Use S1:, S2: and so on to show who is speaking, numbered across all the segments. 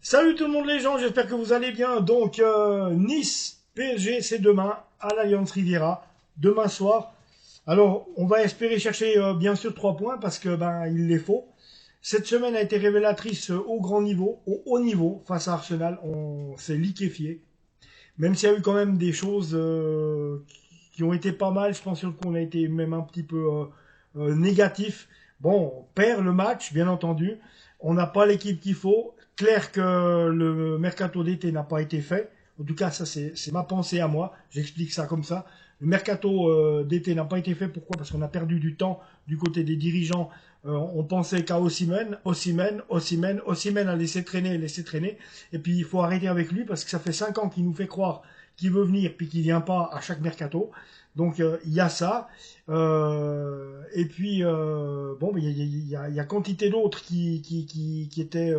S1: Salut tout le monde les gens, j'espère que vous allez bien. Donc Nice, PSG, c'est demain à l'Allianz Riviera, demain soir. Alors on va espérer chercher bien sûr 3 points parce que il les faut. Cette semaine a été révélatrice au grand niveau, au haut niveau face à Arsenal. On s'est liquéfié. Même s'il y a eu quand même des choses qui ont été pas mal, je pense sur le coup on a été même un petit peu négatif. Bon, on perd le match, bien entendu. On n'a pas l'équipe qu'il faut. Clair que le mercato d'été n'a pas été fait. En tout cas, ça c'est ma pensée à moi. J'explique ça comme ça. Le mercato d'été n'a pas été fait. Pourquoi? Parce qu'on a perdu du temps du côté des dirigeants. On pensait qu'à Osimhen a laissé traîner, laissé traîner. Et puis il faut arrêter avec lui parce que ça fait 5 ans qu'il nous fait croire qu'il veut venir puis qu'il vient pas à chaque mercato. Donc il y a ça. Et puis bon, il y a quantité d'autres qui étaient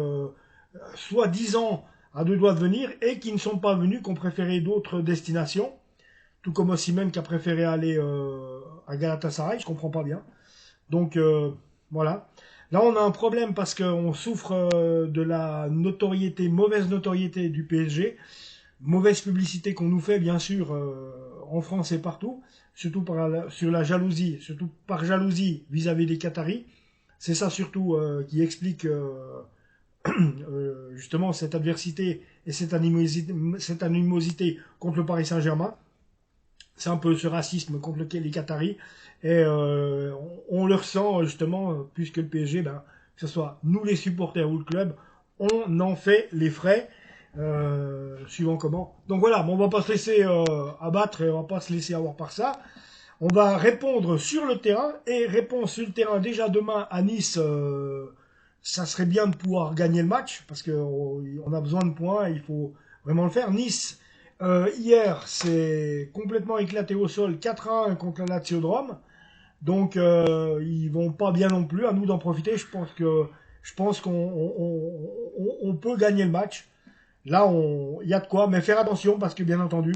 S1: soi-disant à 2 doigts de venir et qui ne sont pas venus, qui ont préféré d'autres destinations. Tout comme Osimhen qui a préféré aller à Galatasaray, je comprends pas bien. Donc voilà. Là, on a un problème parce qu'on souffre de la notoriété, mauvaise notoriété du PSG, mauvaise publicité qu'on nous fait, bien sûr, en France et partout, surtout sur la jalousie, surtout par jalousie vis-à-vis des Qataris. C'est ça surtout qui explique justement cette adversité et cette animosité contre le Paris Saint-Germain. C'est un peu ce racisme contre lequel les Qataris. Et on le ressent justement, puisque le PSG, que ce soit nous les supporters ou le club, on en fait les frais, suivant comment. Donc voilà, bon, on va pas se laisser abattre et on va pas se laisser avoir par ça. On va répondre sur le terrain, et répondre sur le terrain déjà demain à Nice, ça serait bien de pouvoir gagner le match, parce qu'on a besoin de points, et il faut vraiment le faire. Nice, hier, c'est complètement éclaté au sol, 4-1 contre la Lazio de Rome. Donc ils vont pas bien non plus. À nous d'en profiter. Je pense qu'on on peut gagner le match. Là, il y a de quoi, mais faire attention parce que bien entendu,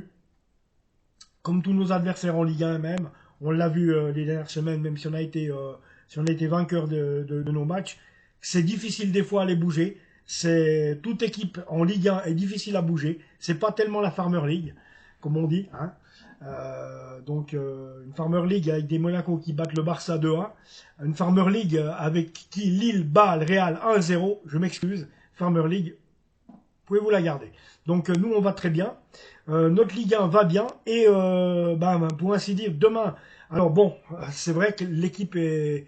S1: comme tous nos adversaires en Ligue 1 même, on l'a vu les dernières semaines, même si on a été vainqueur de nos matchs, c'est difficile des fois à les bouger. C'est toute équipe en Ligue 1 est difficile à bouger. C'est pas tellement la Farmer League, comme on dit, hein. Donc une Farmer League avec des Monaco qui battent le Barça 2-1, une Farmer League avec qui Lille bat le Real 1-0, je m'excuse, Farmer League, pouvez-vous la garder. Donc nous on va très bien, notre Ligue 1 va bien, et pour ainsi dire demain, alors bon, c'est vrai que l'équipe est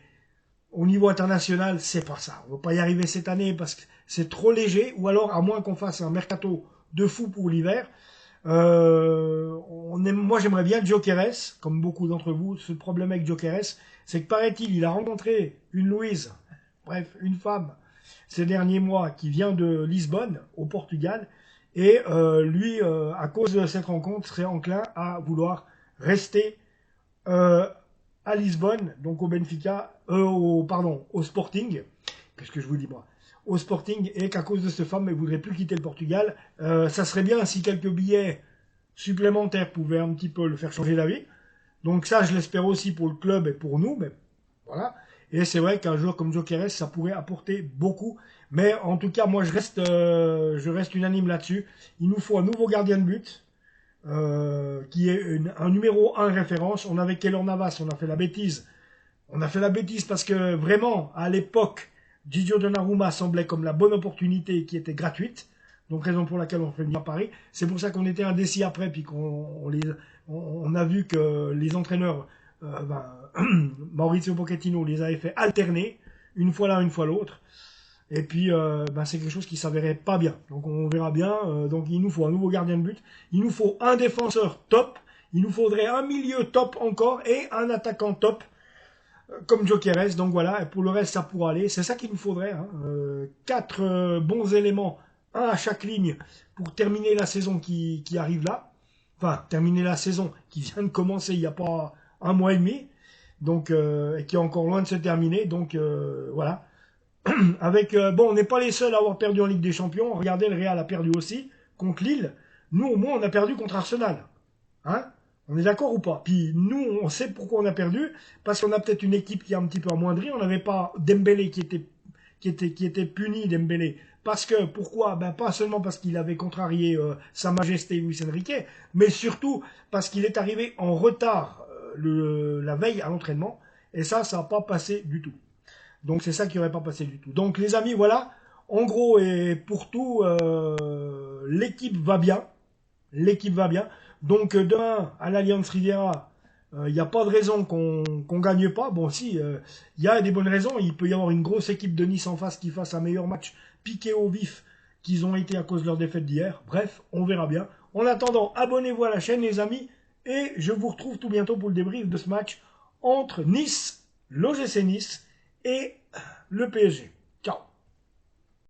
S1: au niveau international, c'est pas ça, on va pas y arriver cette année parce que c'est trop léger, ou alors à moins qu'on fasse un mercato de fou pour l'hiver. Moi, j'aimerais bien Gyökeres, comme beaucoup d'entre vous. Ce problème avec Gyökeres, c'est que paraît-il, il a rencontré une Louise, bref, une femme, ces derniers mois, qui vient de Lisbonne, au Portugal, et lui, à cause de cette rencontre, serait enclin à vouloir rester euh, à Lisbonne, donc au Benfica, au Sporting. Qu'est-ce que je vous dis moi? Au Sporting, et qu'à cause de cette femme, il ne voudrait plus quitter le Portugal. Ça serait bien si quelques billets supplémentaires pouvaient un petit peu le faire changer d'avis. Donc ça, je l'espère aussi pour le club et pour nous, mais voilà. Et c'est vrai qu'un joueur comme Gyökeres, ça pourrait apporter beaucoup. Mais en tout cas, moi, je reste unanime là-dessus. Il nous faut un nouveau gardien de but, qui est un numéro 1 référence. On avait Keylor Navas, on a fait la bêtise. On a fait la bêtise parce que vraiment, à l'époque, Gigio Donnarumma semblait comme la bonne opportunité qui était gratuite. Donc raison pour laquelle on fait venir à Paris. C'est pour ça qu'on était indécis après, puis on a vu que les entraîneurs, Maurizio Pochettino les avait fait alterner, une fois l'un, une fois l'autre. Et puis, c'est quelque chose qui s'avérait pas bien. Donc, on verra bien. Donc, il nous faut un nouveau gardien de but. Il nous faut un défenseur top. Il nous faudrait un milieu top encore et un attaquant top, comme Gyökeres. Donc, voilà. Et pour le reste, ça pourra aller. C'est ça qu'il nous faudrait, hein. 4 bons éléments, un à chaque ligne, pour terminer la saison qui arrive là. Enfin, terminer la saison qui vient de commencer il n'y a pas un mois et demi. Donc, et qui est encore loin de se terminer. Donc, voilà. On n'est pas les seuls à avoir perdu en Ligue des Champions. Regardez, le Real a perdu aussi contre Lille. Nous, au moins, on a perdu contre Arsenal. Hein? On est d'accord ou pas? Puis nous, on sait pourquoi on a perdu. Parce qu'on a peut-être une équipe qui a un petit peu amoindri. On n'avait pas Dembélé qui était puni, Dembélé, Parce que, pourquoi? Ben, pas seulement parce qu'il avait contrarié Sa Majesté Luis Enrique, mais surtout parce qu'il est arrivé en retard la veille à l'entraînement. Et ça n'a pas passé du tout. Donc c'est ça qui n'aurait pas passé du tout. Donc les amis, voilà. En gros, et pour tout, l'équipe va bien. L'équipe va bien. Donc demain, à l'Allianz Riviera, il n'y a pas de raison qu'on gagne pas. Bon, si, il y a des bonnes raisons. Il peut y avoir une grosse équipe de Nice en face qui fasse un meilleur match piqué au vif qu'ils ont été à cause de leur défaite d'hier. Bref, on verra bien. En attendant, abonnez-vous à la chaîne, les amis. Et je vous retrouve tout bientôt pour le débrief de ce match entre Nice, l'OGC Nice et le PSG. Ciao.